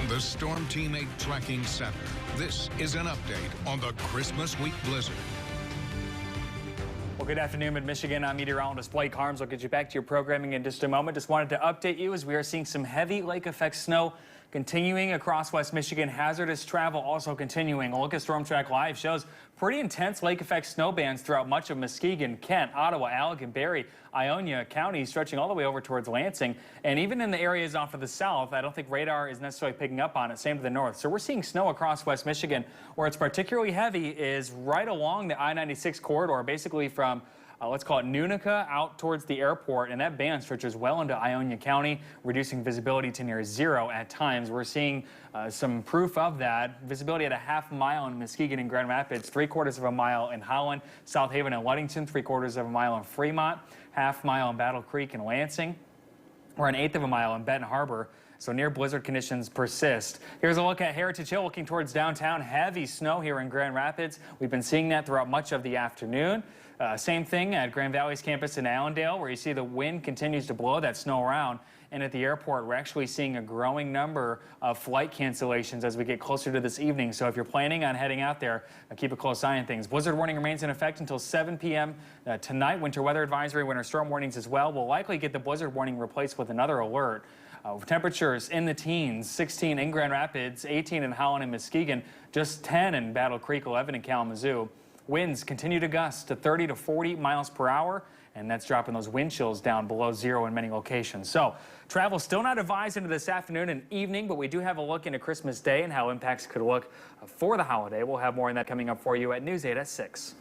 From the Storm Team 8 Tracking Center, this is an update on the Christmas week blizzard. Well, good afternoon, Mid-Michigan. I'm meteorologist Blake Harms. I'll get you back to your programming in just a moment. Just wanted to update you as we are seeing some heavy lake effect snow continuing across West Michigan. Hazardous travel also continuing. A look at Storm Track Live shows pretty intense lake effect snow bands throughout much of Muskegon, Kent, Ottawa, Allegan, Barry, Ionia counties, stretching all the way over towards Lansing. And even in the areas off to the south, I don't think radar is necessarily picking up on it. Same to the north. So we're seeing snow across West Michigan. Where it's particularly heavy is right along the I-96 corridor, basically from let's call it Nunica out towards the airport, and that band stretches well into Ionia County, reducing visibility to near zero at times. We're seeing some proof of that. Visibility at a half mile in Muskegon and Grand Rapids, 3/4 of a mile in Holland, South Haven and Ludington, 3/4 of a mile in Fremont, half mile in Battle Creek and Lansing, or an 1/8 of a mile in Benton Harbor. So near blizzard conditions persist. Here's a look at Heritage Hill looking towards downtown. Heavy snow here in Grand Rapids. We've been seeing that throughout much of the afternoon. Same thing at Grand Valley's campus in Allendale, where you see the wind continues to blow that snow around. And at the airport, we're actually seeing a growing number of flight cancellations as we get closer to this evening. So if you're planning on heading out there, keep a close eye on things. Blizzard warning remains in effect until 7 p.m. Tonight. Winter weather advisory, winter storm warnings as well. We'll likely get the blizzard warning replaced with another alert. Temperatures in the teens, 16 in Grand Rapids, 18 in Holland and Muskegon, just 10 in Battle Creek, 11 in Kalamazoo. Winds continue to gust to 30 to 40 miles per hour, and that's dropping those wind chills down below zero in many locations. So travel still not advised into this afternoon and evening, but we do have a look into Christmas Day and how impacts could look for the holiday. We'll have more on that coming up for you at News 8 at 6.